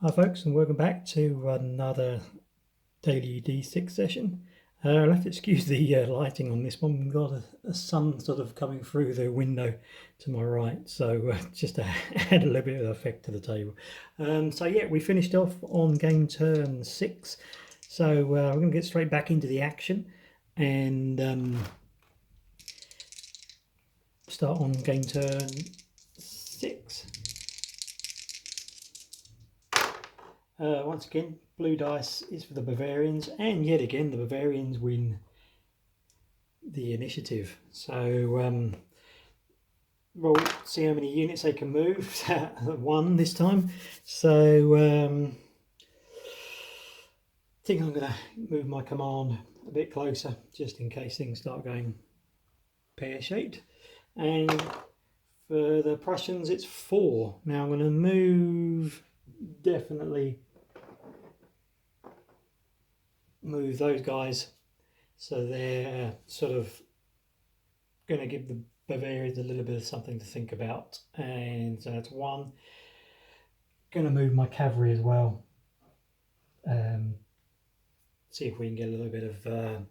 Hi folks, and welcome back to another daily D6 session. I'll have to excuse the lighting on this one. We've got a sun sort of coming through the window to my right, so just to add a little bit of effect to the table. So yeah, we finished off on game turn 6, so we're going to get straight back into the action and start on game turn 6. Once again, blue dice is for the Bavarians, and yet again the Bavarians win the initiative. So we'll see how many units they can move. 1 this time. So I think I'm going to move my command a bit closer just in case things start going pear-shaped. And for the Prussians it's 4. Now I'm going to move, definitely move those guys, so they're sort of going to give the Bavarians a little bit of something to think about. And so that's 1. Going to move my cavalry as well. See if we can get a little bit of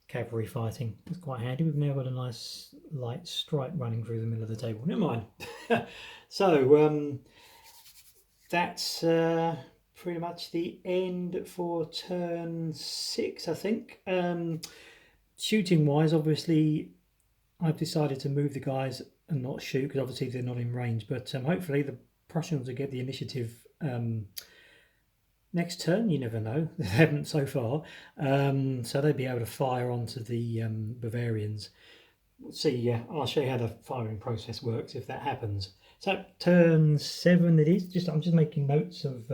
cavalry fighting. It's quite handy. We've now got a nice light stripe running through the middle of the table. Never mind. So that's pretty much the end for turn 6, I think. Shooting wise, obviously I've decided to move the guys and not shoot because obviously they're not in range, but hopefully the Prussians will get the initiative next turn. You never know. They haven't so far. So they'll be able to fire onto the Bavarians. We'll see. Yeah, I'll show you how the firing process works if that happens. So turn 7 it is. I'm just making notes of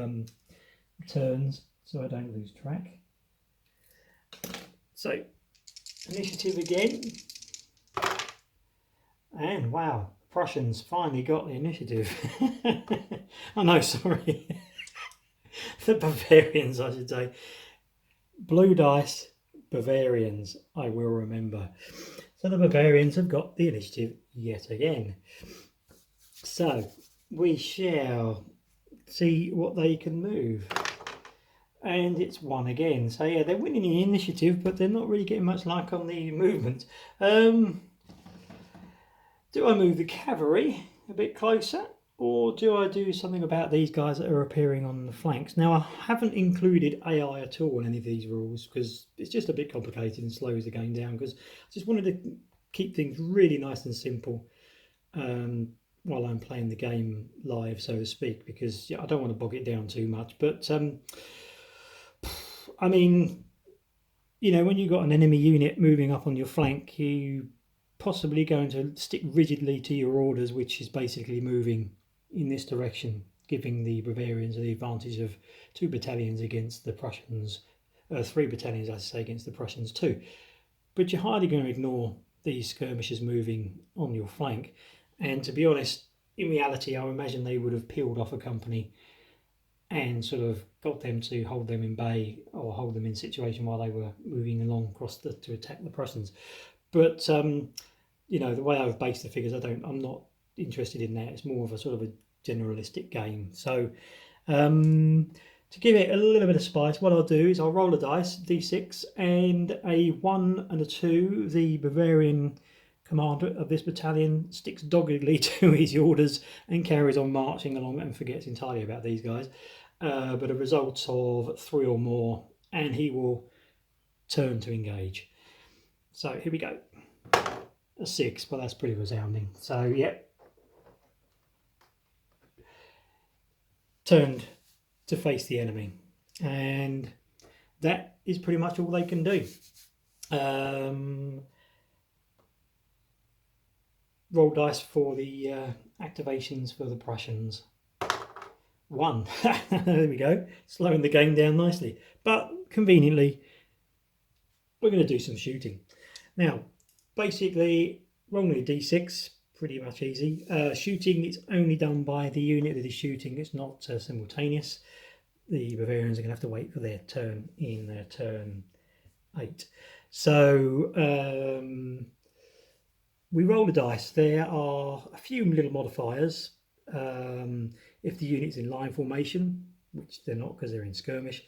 turns so I don't lose track. So initiative again. And wow, Prussians finally got the initiative. Oh no, sorry. The Bavarians, I should say. Blue dice, Bavarians, I will remember. So the Bavarians have got the initiative yet again. So we shall see what they can move. And it's 1 again. So yeah, they're winning the initiative, but they're not really getting much luck on the movement. Do I move the cavalry a bit closer, or do I do something about these guys that are appearing on the flanks? Now, I haven't included AI at all in any of these rules because it's just a bit complicated and slows the game down, because I just wanted to keep things really nice and simple while I'm playing the game live, so to speak, because I don't want to bog it down too much. But I mean, when you've got an enemy unit moving up on your flank, you possibly going to stick rigidly to your orders, which is basically moving in this direction, giving the Bavarians the advantage of 2 battalions against the Prussians, 3 battalions, I say, against the Prussians 2. But you're hardly going to ignore these skirmishers moving on your flank. And to be honest, in reality, I imagine they would have peeled off a company and sort of got them to hold them in bay or hold them in situation while they were moving along across to attack the Prussians. But the way I've based the figures, I'm not interested in that. It's more of a sort of a generalistic game. So to give it a little bit of spice, what I'll do is I'll roll a dice, d6, and a 1 and a 2. The Bavarian commander of this battalion sticks doggedly to his orders and carries on marching along and forgets entirely about these guys. But a result of 3 or more, and he will turn to engage. So here we go. A 6, but that's pretty resounding. So yeah, turned to face the enemy, and that is pretty much all they can do. Roll dice for the activations for the Prussians. 1. There we go, slowing the game down nicely, but conveniently we're going to do some shooting now. Basically, rolling a d6, pretty much easy. Shooting, it's only done by the unit that is shooting. It's not simultaneous. The Bavarians are going to have to wait for their turn in their turn 8. So we roll the dice. There are a few little modifiers. If the unit's in line formation, which they're not because they're in skirmish.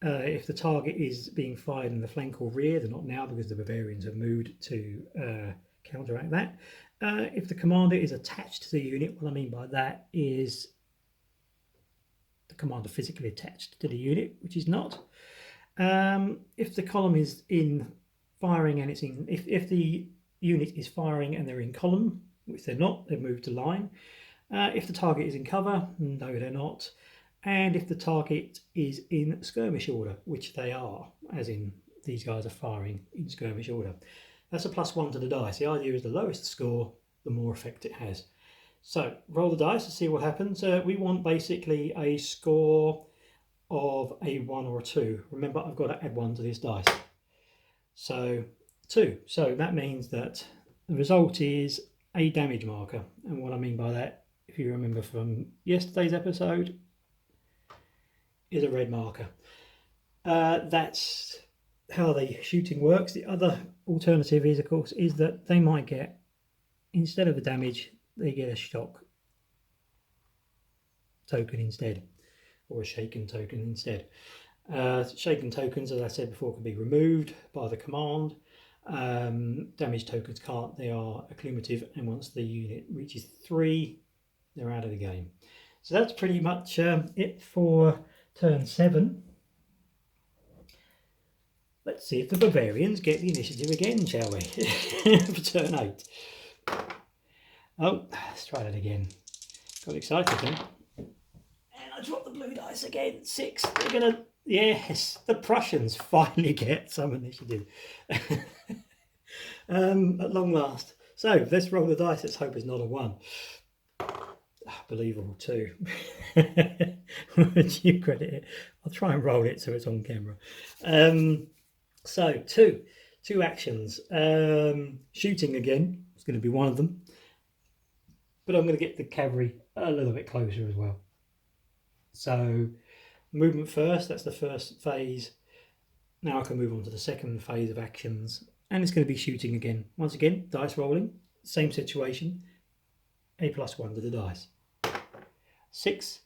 If the target is being fired in the flank or rear, they're not now because the Bavarians have moved to counteract that. If the commander is attached to the unit, what I mean by that is the commander physically attached to the unit, which is not. If the column is in firing and it's in, if the unit is firing and they're in column, which they're not, they've moved to line. If the target is in cover, no, they're not. And if the target is in skirmish order, which they are, as in these guys are firing in skirmish order. That's a +1 to the dice. The idea is the lowest the score, the more effect it has. So roll the dice to see what happens. We want basically a score of a 1 or a 2. Remember, I've got to add 1 to this dice. So 2. So that means that the result is a damage marker. And what I mean by that, if you remember from yesterday's episode, is a red marker. That's how the shooting works. The other alternative is, of course, is that they might get, instead of a damage, they get a shock token instead, or a shaken token instead. Shaken tokens, as I said before, can be removed by the command. Damage tokens can't. They are accumulative, and once the unit reaches 3, they're out of the game. So that's pretty much it for turn 7. Let's see if the Bavarians get the initiative again, shall we? For turn 8. Oh, let's try that again. Got excited then. And I dropped the blue dice again. 6. We're gonna, yes, the Prussians finally get some initiative. At long last. So let's roll the dice. Let's hope it's not a 1. Believable too. Would you credit it? I'll try and roll it so it's on camera. So two actions. Shooting again. It's going to be one of them, but I'm going to get the cavalry a little bit closer as well. So movement first. That's the first phase. Now I can move on to the second phase of actions, and it's going to be shooting again. Once again, dice rolling. Same situation. A +1 to the dice. 6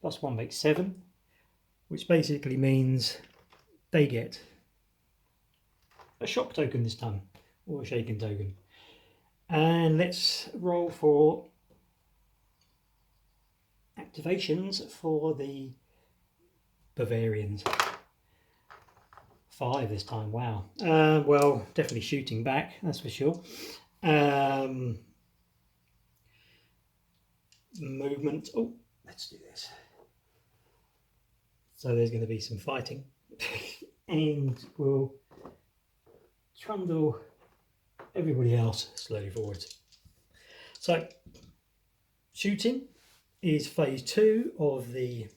+ 1 makes 7, which basically means they get a shock token this time, or a shaken token. And let's roll for activations for the Bavarians. 5 this time, wow. Well, definitely shooting back, that's for sure. Movement, oh, let's do this. So there's going to be some fighting and we'll trundle everybody else slowly forwards. So shooting is phase 2 of the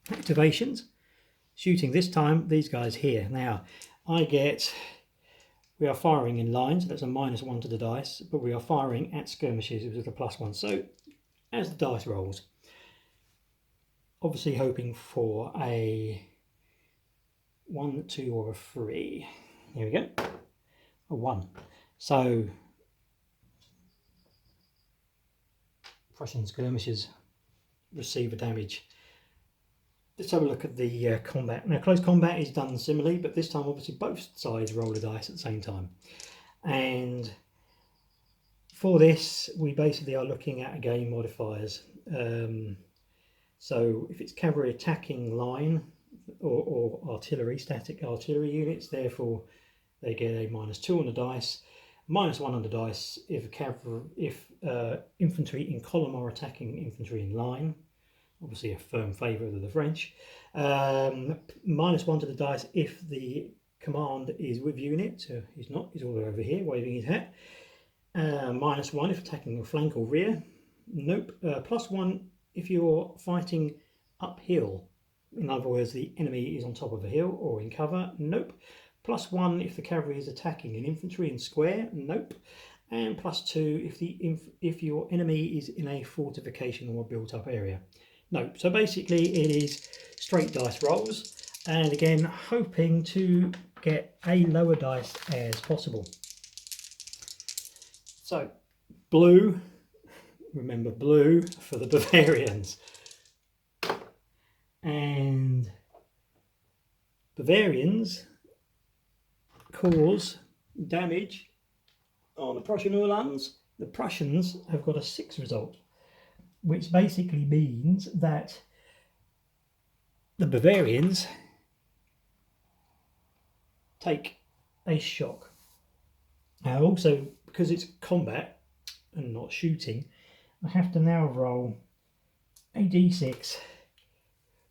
activations. Shooting this time, these guys here. Now we are firing in lines, so that's a -1 to the dice, but we are firing at skirmishes with a +1. So as the dice rolls, obviously hoping for a 1, 2 or a 3. Here we go, a 1. So Prussian skirmishers receive a damage. Let's have a look at the combat. Now close combat is done similarly, but this time obviously both sides roll a dice at the same time. And for this, we basically are looking at again modifiers. So if it's cavalry attacking line or artillery, static artillery units, therefore they get a -2 on the dice, -1 on the dice if infantry in column are attacking infantry in line. Obviously a firm favourite of the French. -1 to the dice if the command is with unit, so he's not, he's all over here waving his hat. -1 if attacking your flank or rear. Nope. +1 if you're fighting uphill. In other words, the enemy is on top of a hill or in cover. Nope. +1 if the cavalry is attacking an infantry in square. Nope. And +2 if your enemy is in a fortification or a built-up area. Nope. So basically, it is straight dice rolls, and again, hoping to get a lower dice as possible. So, blue, remember blue for the Bavarians. and Bavarians cause damage on the Prussian Uhlans. The Prussians have got a 6 result, which basically means that the Bavarians take a shock. Now also, because it's combat and not shooting, I have to now roll a d6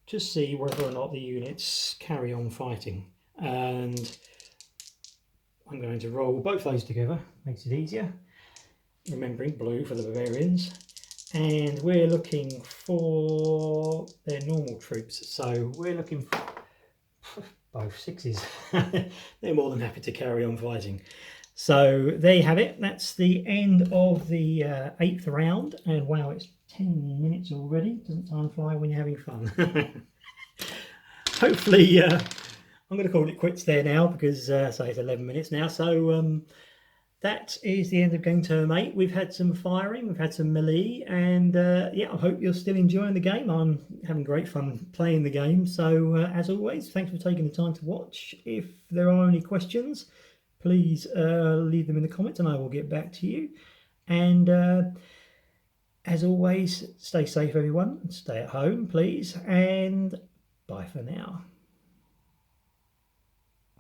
to see whether or not the units carry on fighting. And I'm going to roll both those together, makes it easier. Remembering blue for the Bavarians. And we're looking for their normal troops. So we're looking for both 6s. They're more than happy to carry on fighting. So there you have it. That's the end of the 8th round. And wow, it's 10 minutes already. Doesn't time fly when you're having fun? Hopefully, I'm going to call it quits there now because, say, it's 11 minutes now. So that is the end of game term 8. We've had some firing, we've had some melee, and yeah, I hope you're still enjoying the game. I'm having great fun playing the game. So as always, thanks for taking the time to watch. If there are any questions, please leave them in the comments and I will get back to you. And as always, stay safe everyone, stay at home please, and bye for now.